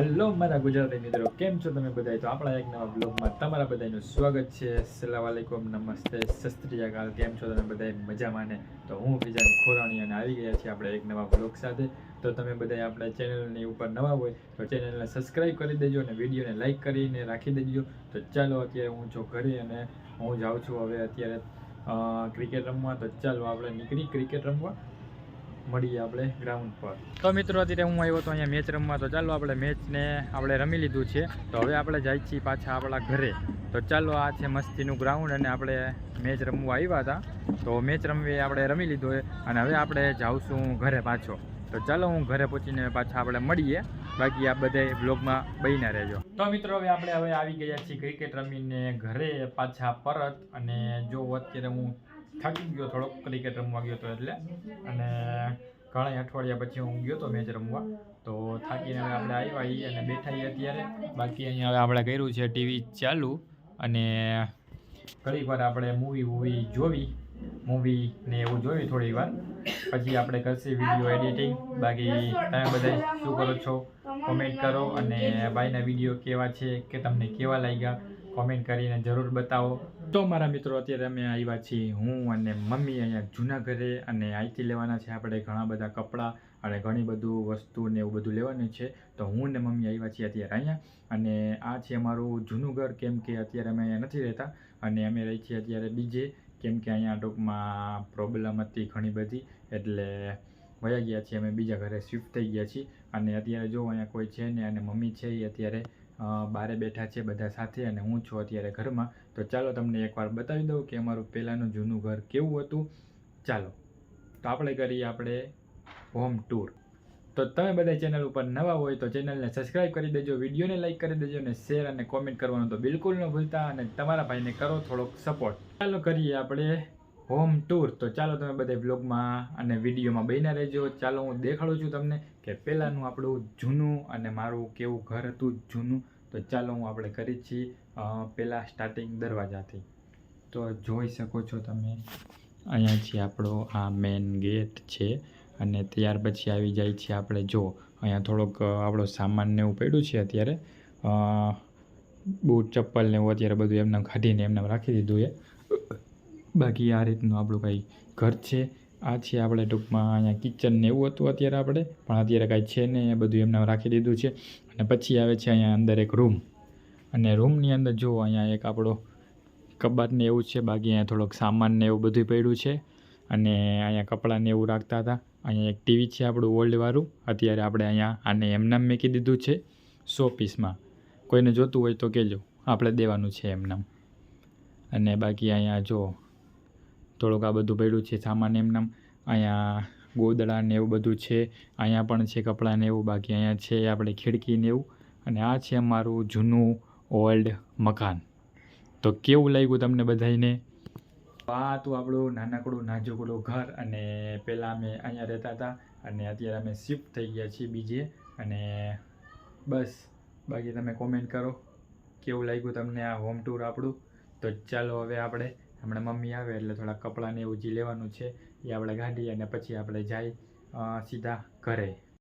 Hello મારા ગુજરાતી મિત્રો, કેમ છો તમે બધા? તો આપણા એક નવા બ્લોગમાં તમારા બધાનું સ્વાગત છે. અસ્સલામ વાલેકુમ, નમસ્તે, સત શ્રી અકાલ. કેમ છો તમે બધા? મજામાં ને? તો હું ફિજાન ખોરાણી અને આવી ગયા છીએ આપણે એક નવા બ્લોગ સાથે. તો તમે બધા આપણા ચેનલની ઉપર નવા હોય તો ચેનલને સબસ્ક્રાઈબ કરી દેજો અને વિડીયોને લાઇક કરીને રાખી દેજો. તો ચાલો અત્યારે હું છું ઘરે અને હું જાઉં છું હવે અત્યારે ક્રિકેટ રમવા. તો ચાલો આપણે નીકળી ક્રિકેટ રમવા, મળીએ આપણે ગ્રાઉન્ડ પર. તો મિત્રો અત્યારે હું આવ્યો તો અહીંયા મેચ રમવા. તો ચાલો આપણે મેચને આપણે રમી લીધું છે. તો હવે આપણે જાય છીએ પાછા આપણા ઘરે. તો ચાલો આ છે મસ્તીનું ગ્રાઉન્ડ અને આપણે મેચ રમવા આવ્યા હતા. તો મેચ રમવી આપણે રમી લીધો અને હવે આપણે જાઉં ઘરે પાછો. તો ચાલો હું ઘરે પહોંચીને પાછા આપણે મળીએ. બાકી આ બધા બ્લોગમાં બહીના રહેજો. તો મિત્રો હવે આપણે આવી ગયા છીએ ક્રિકેટ રમીને ઘરે પાછા પરત. અને જો અત્યારે હું થાકી ગયો થોડોક, ક્રિકેટ રમવા ગયો હતો એટલે, અને ઘણા અઠવાડિયા પછી હું ગયો હતો મેચ રમવા. તો થાકીને હવે આપણે આવ્યા અને બેઠા અત્યારે. બાકી અહીંયા હવે આપણે કર્યું છે ટીવી ચાલુ અને ઘણી વાર આપણે મૂવી જોવી ને એવું જોયું થોડી વાર, પછી આપણે કરશે વિડીયો એડિટિંગ. બાકી તમે બધા શું કરો છો કોમેન્ટ કરો, અને ભાઈના વિડીયો કેવા છે કે તમને કેવા લાગ્યા કોમેન્ટ કરીને જરૂર બતાવો. તો મારા મિત્રો અત્યારે અમે આવ્યા છીએ હું અને મમ્મી અહીંયા જૂના ઘરે, અને અહીંથી લેવાના છે આપણે ઘણા બધા કપડાં અને ઘણી બધું વસ્તુ ને એવું બધું લેવાનું છે. તો હું ને મમ્મી આવ્યા છીએ અત્યારે અહીંયા, અને આ છે અમારું જૂનું ઘર. કેમ કે અત્યારે અમે અહીંયા નથી રહેતા અને અમે રહી છીએ અત્યારે બીજે, કેમ કે અહીંયા ટૂંકમાં પ્રોબ્લેમ હતી ઘણી બધી, એટલે વયા ગયા છીએ અમે બીજા ઘરે શિફ્ટ થઈ ગયા છીએ. અને અત્યારે જો અહીંયા કોઈ છે ને, અને મમ્મી છે એ અત્યારે બારે બેઠા છે બધા સાથે, અને હું છું અત્યારે ઘરમાં. તો ચાલો તમને એકવાર બતાવી દઉં કે અમારું પહેલાંનું જૂનું ઘર કેવું હતું. ચાલો તો આપણે કરીએ હોમ ટૂર. તો તમે બધા ચેનલ ઉપર નવા હોય તો ચેનલને સબસ્ક્રાઈબ કરી દેજો, વિડીયોને લાઇક કરી દેજો, અને શેર અને કોમેન્ટ કરવાનું તો બિલકુલ ન ભૂલતા, અને તમારા ભાઈને કરો થોડોક સપોર્ટ. ચાલો કરીએ આપણે હોમ ટૂર. તો ચાલો તમે બધા બ્લોગમાં અને વિડીયોમાં બન્યા રહેજો. ચાલો હું દેખાડું છું તમને કે પહેલાંનું આપણું જૂનું અને મારું કેવું ઘર હતું જૂનું. તો ચાલો આપણે કરી છીએ પહેલાં સ્ટાર્ટિંગ દરવાજાથી. તો જોઈ શકો છો તમે, અહીંયા છે આપણો આ મેઇન ગેટ છે, અને ત્યાર પછી આવી જાય છે આપણે જો અહીંયા થોડોક આપણો સામાન ને એવું પડ્યું છે અત્યારે, બૂટ ચપ્પલ ને એવું અત્યારે બધું એમને કાઢીને એમને રાખી દીધું છે. બાકી આ રીતનું આપણું કંઈ ઘર છે. આ છે આપણે ટૂંકમાં અહીંયા કિચન ને એવું હતું અત્યારે આપણે, પણ અત્યારે કાંઈ છે નહીં, એ બધું એમને રાખી દીધું છે. અને પછી આવે છે અહીંયા અંદર એક રૂમ, અને રૂમની અંદર જો અહીંયા એક આપણો કબાટ ને એવું છે. બાકી અહીંયા થોડોક સામાન ને એવું બધું પડ્યું છે, અને અહીંયા કપડાં ને એવું રાખતા હતા. અહીંયા એક ટીવી છે આપણું ઓલ્ડવાળું, અત્યારે આપણે અહીંયા આને એમનામ મૂકી દીધું છે 100 પીસમાં. કોઈને જોતું હોય તો કહેજો, આપણે દેવાનું છે એમનામ. અને બાકી અહીંયા જો થોડુંક આ બધું પડ્યું છે સામાન એમનામ. અહીંયા ગોદડા ને એવું બધું છે, અહીંયા પણ છે કપડાં ને એવું. બાકી અહીંયા છે આપણે ખિડકી ને એવું. અને આ છે અમારું જૂનું ઓલ્ડ મકાન. તો કેવું લાગ્યું તમને બધાને? આ હતું આપણું નાનકડું નાજુકડું ઘર, અને પહેલાં અમે અહીંયા રહેતા હતા અને અત્યારે અમે શિફ્ટ થઈ ગયા છીએ બીજે. અને બસ બાકી તમે કોમેન્ટ કરો કેવું લાગ્યું તમને આ હોમ ટૂર આપણું. તો ચાલો હવે આપણે હમણાં મમ્મી આવે એટલે થોડા કપડાં ને એવું જે લેવાનું છે એ આપણે કાઢીએ, અને પછી આપણે જાય સીધા ઘરે.